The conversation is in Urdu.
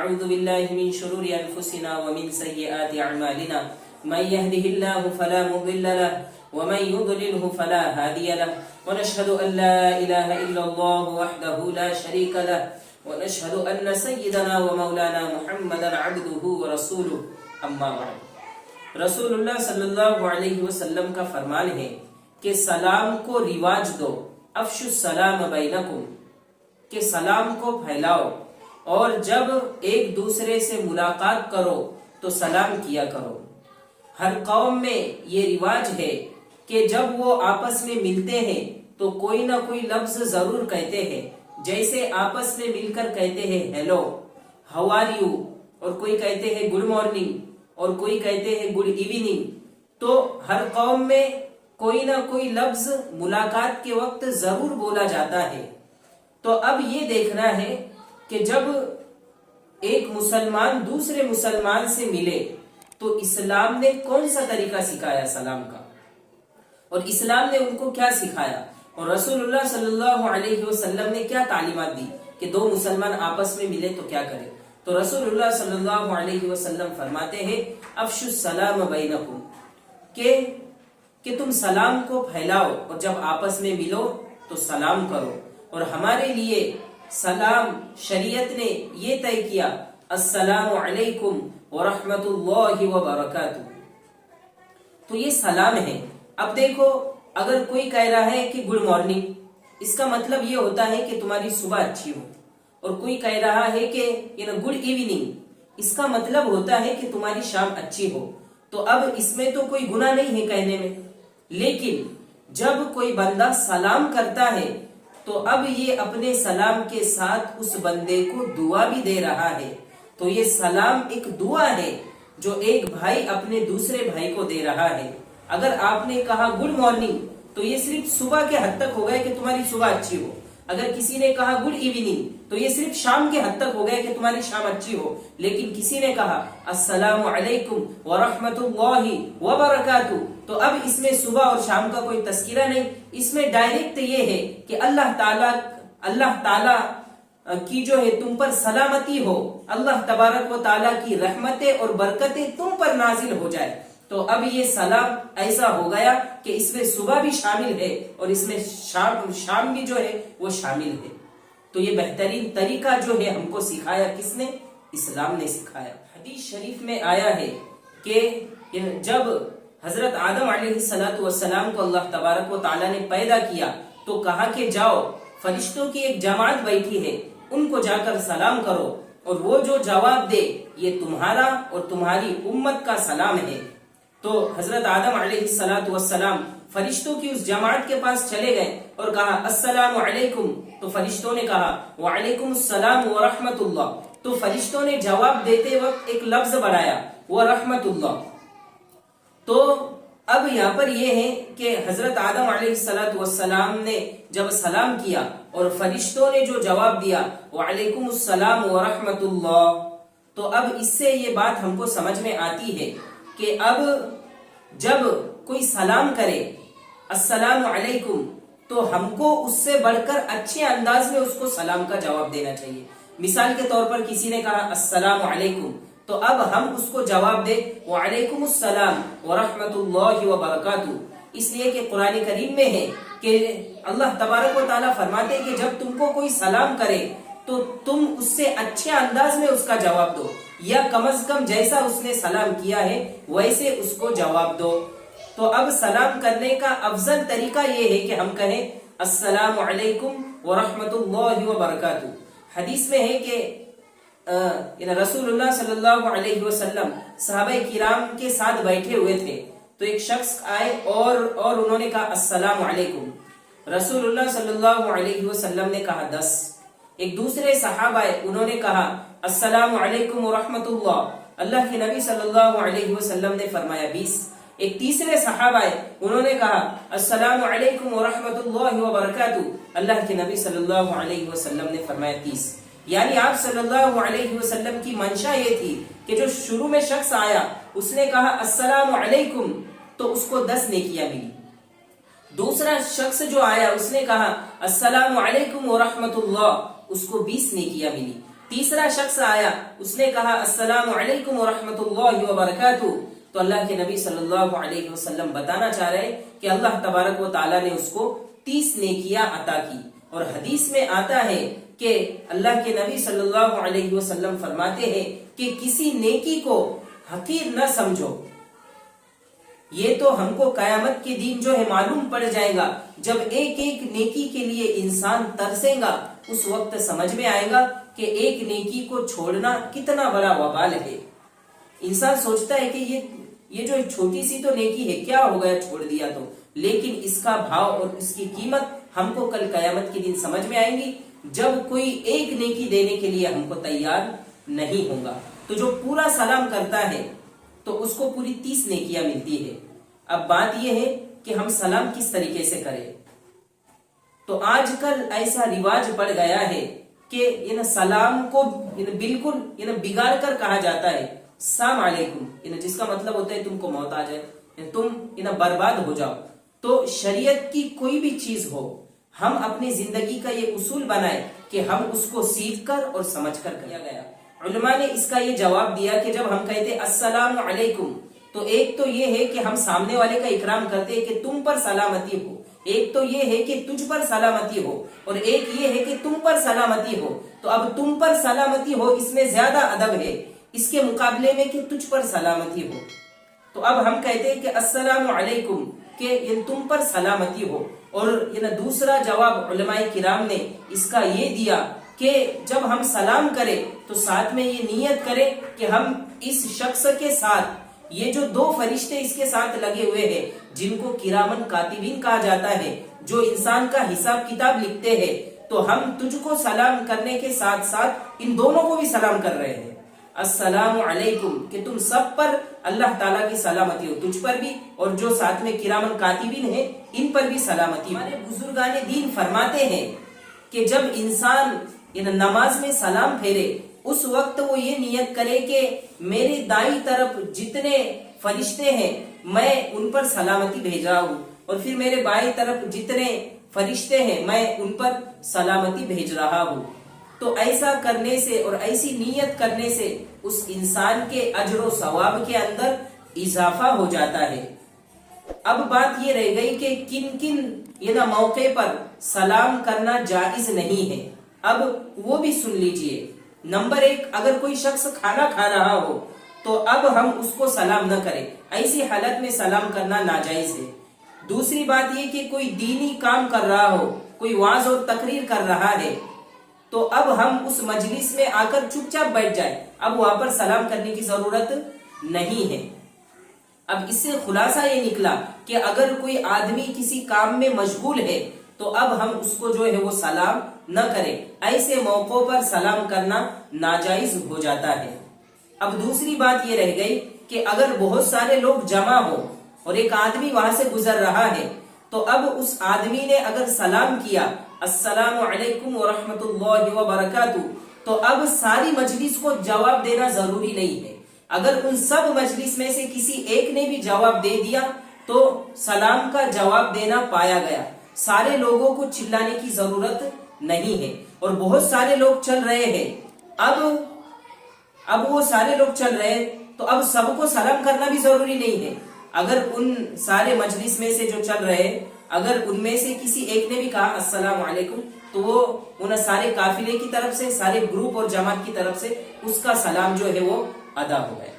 ونعوذ بالله من شرور أنفسنا ومن سيئات أعمالنا من يهده الله فلا مضل له ومن يضلله فلا هادي له ونشهد أن لا إله إلا الله وحده لا شريك له ونشهد أن سيدنا ومولانا محمدا عبده ورسوله أما بعد رسول اللہ صلی اللہ علیہ وسلم کا فرمان ہے کہ سلام کو رواج دو، افشوا السلام بینکم، کہ سلام کو پھیلاؤ اور جب ایک دوسرے سے ملاقات کرو تو سلام کیا کرو۔ ہر قوم میں یہ رواج ہے کہ جب وہ آپس میں ملتے ہیں تو کوئی نہ کوئی لفظ ضرور کہتے ہیں، جیسے آپس میں مل کر کہتے ہیں ہیلو، ہاؤ آر یو، اور کوئی کہتے ہیں گڈ مارننگ اور کوئی کہتے ہیں گڈ ایوننگ۔ تو ہر قوم میں کوئی نہ کوئی لفظ ملاقات کے وقت ضرور بولا جاتا ہے۔ تو اب یہ دیکھنا ہے کہ جب ایک مسلمان دوسرے مسلمان سے ملے تو اسلام نے کون سا طریقہ سکھایا سلام کا، اور اسلام نے ان کو کیا سکھایا، اور رسول اللہ صلی اللہ علیہ وسلم نے کیا تعلیمات دی کہ دو مسلمان آپس میں ملے تو کیا کرے۔ تو رسول اللہ صلی اللہ علیہ وسلم فرماتے ہیں افشوا السلام بینکم، کہ تم سلام کو پھیلاؤ اور جب آپس میں ملو تو سلام کرو۔ اور ہمارے لیے سلام شریعت نے یہ طے کیا السلام علیکم ورحمۃ اللہ وبرکاتہ، تو یہ سلام ہے۔ اب دیکھو اگر کوئی کہہ رہا ہے کہ گڈ مارننگ، اس کا مطلب یہ ہوتا ہے کہ تمہاری صبح اچھی ہو، اور کوئی کہہ رہا ہے کہ گڈ ایوننگ، اس کا مطلب ہوتا ہے کہ تمہاری شام اچھی ہو۔ تو اب اس میں تو کوئی گناہ نہیں ہے کہنے میں، لیکن جب کوئی بندہ سلام کرتا ہے تو اب یہ اپنے سلام کے ساتھ اس بندے کو دعا بھی دے رہا ہے۔ تو یہ سلام ایک دعا ہے جو ایک بھائی اپنے دوسرے بھائی کو دے رہا ہے۔ اگر آپ نے کہا گڈ مارننگ تو یہ صرف صبح کے حد تک ہو گئے کہ تمہاری صبح اچھی ہو، اگر کسی نے کہا گڈ ایوننگ تو یہ صرف شام کے حد تک ہو گئے کہ تمہاری شام اچھی ہو، لیکن کسی نے کہا السلام علیکم ورحمۃ اللہ وبرکاتہ تو اب اس میں صبح اور شام کا کوئی تذکرہ نہیں، اس میں ڈائریکٹ یہ ہے کہ اللہ تعالی کی جو ہے تم پر سلامتی ہو، اللہ تبارک و تعالی کی رحمتیں اور برکتیں تم پر نازل ہو جائے۔ تو اب یہ سلام ایسا ہو گیا کہ اس میں صبح بھی شامل ہے اور اس میں شام بھی جو ہے وہ شامل ہے۔ تو یہ بہترین طریقہ جو ہے ہم کو سکھایا کس نے؟ اسلام نے سکھایا۔ حدیث شریف میں آیا ہے کہ جب حضرت آدم علیہ السلام کو اللہ تبارک و تعالیٰ نے پیدا کیا تو کہا کہ جاؤ فرشتوں کی ایک جماعت بیٹھی ہے، ان کو جا کر سلام کرو، اور وہ جو جواب دے یہ تمہارا اور تمہاری امت کا سلام ہے۔ تو حضرت آدم علیہ السلام فرشتوں کی اس جماعت کے پاس چلے گئے اور کہا السلام علیکم، تو فرشتوں نے کہا وعلیکم السلام ورحمۃ اللہ، تو فرشتوں نے جواب دیتے وقت ایک لفظ بڑھایا ورحمۃ اللہ۔ تو اب یہاں پر یہ ہے کہ حضرت آدم علیہ السلام نے جب سلام کیا اور فرشتوں نے جو جواب دیا وعلیکم السلام ورحمۃ اللہ، تو اب اس سے یہ بات ہم کو سمجھ میں آتی ہے کہ اب جب کوئی سلام کرے السلام علیکم تو ہم کو اس سے بڑھ کر اچھے انداز میں اس کو سلام کا جواب دینا چاہیے۔ مثال کے طور پر کسی نے کہا السلام علیکم تو اب ہم اس کو جواب دیں وعلیکم السلام ورحمۃ اللہ وبرکاتہ، اس لیے کہ قرآن کریم میں ہے کہ اللہ تبارک و تعالیٰ فرماتے ہیں کہ جب تم کو کوئی سلام کرے تو تم اس سے اچھے انداز میں اس کا جواب دو، یا کم از کم جیسا اس نے سلام کیا ہے ویسے اس کو جواب دو۔ تو اب سلام کرنے کا افضل طریقہ یہ ہے کہ ہم کہیں السلام علیکم ورحمۃ اللہ وبرکاتہ۔ حدیث میں ہے کہ رسول اللہ صلی اللہ علیہ وسلم صحابہ کرام کے ساتھ بیٹھے ہوئے تھے تو ایک شخص آئے اور انہوں نے کہا السلام علیکم، رسول اللہ صلی اللہ علیہ وسلم نے کہا 10۔ ایک دوسرے صحابہ آئے، انہوں نے کہا السلام علیکم ورحمۃ اللہ، اللہ کے نبی صلی اللہ علیہ وسلم نے فرمایا 20۔ ایک تیسرے صحابہ آئے، انہوں نے کہا السلام علیکم ورحمۃ اللہ وبرکاتہ، اللہ کے نبی صلی اللہ علیہ وسلم نے فرمایا 30۔ یعنی آپ صلی اللہ علیہ وسلم کی منشا یہ تھی کہ جو شروع میں شخص آیا اس نے کہا السلام علیکم تو اس کو 10 نیکیاں ملی، دوسرا شخص جو آیا اس نے کہا السلام علیکم ورحمۃ اللہ، اس کو 20 نیکیاں ملی، تیسرا شخص آیا, اس نے کہا السلام علیکم ورحمۃ اللہ وبرکاتہ, تو اللہ کے نبی صلی اللہ علیہ وسلم بتانا چاہ رہے کہ اللہ تبارک و تعالیٰ نے اس کو 30 نیکیاں عطا کی. اور حدیث میں آتا ہے کہ اللہ کے نبی صلی اللہ علیہ وسلم فرماتے ہیں کہ کسی نیکی کو حقیر نہ سمجھو, یہ تو ہم کو قیامت کے دن جو ہے معلوم پڑ جائے گا, جب ایک ایک نیکی کے لیے انسان ترسے گا اس وقت سمجھ میں آئے گا کہ ایک نیکی کو چھوڑنا کتنا بڑا وبال ہے. انسان سوچتا ہے کہ یہ جو چھوٹی سی تو نیکی ہے, کیا ہو گیا چھوڑ دیا تو, لیکن اس کا بھاؤ اور اس کی قیمت ہم کو کل قیامت کے دن سمجھ میں آئیں گی, جب کوئی ایک نیکی دینے کے لیے ہم کو تیار نہیں ہوگا. تو جو پورا سلام کرتا ہے تو اس کو پوری 30 نیکیاں ملتی ہے. اب بات یہ ہے کہ ہم سلام کس طریقے سے کریں. تو آج کل ایسا رواج پڑ گیا ہے کہ سلام کو بالکل بگاڑ کر کہا جاتا ہے السلام علیکم, جس کا مطلب ہوتا ہے تم کو موت آ جائے, تم برباد ہو جاؤ. تو شریعت کی کوئی بھی چیز ہو, ہم اپنی زندگی کا یہ اصول بنائے کہ ہم اس کو سیکھ کر اور سمجھ کر کیا گیا. علماء نے اس کا یہ جواب دیا کہ جب ہم کہتے السلام علیکم تو ایک تو یہ ہے کہ ہم سامنے والے کا اکرام کرتے ہیں کہ تم پر سلامتی ہو, ایک تو یہ ہے کہ تجھ پر سلامتی ہو, اور ایک یہ ہے کہ تم پر سلامتی ہو. تو اب تم پر سلامتی ہو اس میں زیادہ ادب ہے اس کے مقابلے میں کہ تجھ پر سلامتی ہو. تو اب ہم کہتے ہیں کہ السلام علیکم کہ تم پر سلامتی ہو. اور دوسرا جواب علماء کرام نے اس کا یہ دیا کہ جب ہم سلام کریں تو ساتھ میں یہ نیت کریں کہ ہم اس شخص کے ساتھ, یہ جو 2 فرشتے اس کے ساتھ لگے ہوئے ہیں جن کو کرامن کاتبین کہا جاتا ہے, جو انسان کا حساب کتاب لکھتے ہیں, تو ہم تجھ کو سلام کرنے کے ساتھ ساتھ ان دونوں کو بھی سلام کر رہے ہیں. السلام علیکم کہ تم سب پر اللہ تعالیٰ کی سلامتی ہو, تجھ پر بھی اور جو ساتھ میں کرامن کاتبین ہیں ان پر بھی سلامتی ہو. ہمارے بزرگان دین فرماتے ہیں کہ جب انسان نماز میں سلام پھیرے اس وقت وہ یہ نیت کرے کہ میرے دائیں طرف جتنے فرشتے ہیں میں ان پر سلامتی بھیج رہا ہوں, اور پھر میرے بائیں طرف جتنے فرشتے ہیں میں ان پر سلامتی بھیج رہا ہوں. تو ایسا کرنے سے اور ایسی نیت کرنے سے اس انسان کے اجر و ثواب کے اندر اضافہ ہو جاتا ہے. اب بات یہ رہ گئی کہ کن کن موقع پر سلام کرنا جائز نہیں ہے. اب وہ بھی سن لیجئے. نمبر 1, اگر کوئی شخص کھانا کھا رہا ہو تو اب ہم اس کو سلام نہ کریں, ایسی حالت میں سلام کرنا ناجائز ہے. دوسری بات یہ کہ کوئی دینی کام کر رہا ہو, کوئی وعظ اور تقریر کر رہا ہے, تو اب ہم اس مجلس میں آ کر چپ چاپ بیٹھ جائیں, اب وہاں پر سلام کرنے کی ضرورت نہیں ہے. اب اس سے خلاصہ یہ نکلا کہ اگر کوئی آدمی کسی کام میں مشغول ہے تو اب ہم اس کو جو ہے وہ سلام نہ کریں, ایسے موقعوں پر سلام کرنا ناجائز ہو جاتا ہے. اب دوسری بات یہ رہ گئی کہ اگر بہت سارے لوگ جمع ہو اور ایک آدمی وہاں سے گزر رہا ہے, تو اب اس آدمی نے اگر سلام کیا السلام علیکم ورحمۃ اللہ وبرکاتہ, تو اب ساری مجلس کو جواب دینا ضروری نہیں ہے. اگر ان سب مجلس میں سے کسی ایک نے بھی جواب دے دیا تو سلام کا جواب دینا پایا گیا, سارے لوگوں کو چلانے کی ضرورت نہیں ہے. اور بہت سارے لوگ چل رہے ہیں, اب وہ سارے لوگ چل رہے ہیں تو اب سب کو سلام کرنا بھی ضروری نہیں ہے. اگر ان سارے مجلس میں سے جو چل رہے ہیں, اگر ان میں سے کسی ایک نے بھی کہا السلام علیکم, تو وہ ان سارے قافلے کی طرف سے, سارے گروپ اور جماعت کی طرف سے اس کا سلام جو ہے وہ ادا ہو گیا.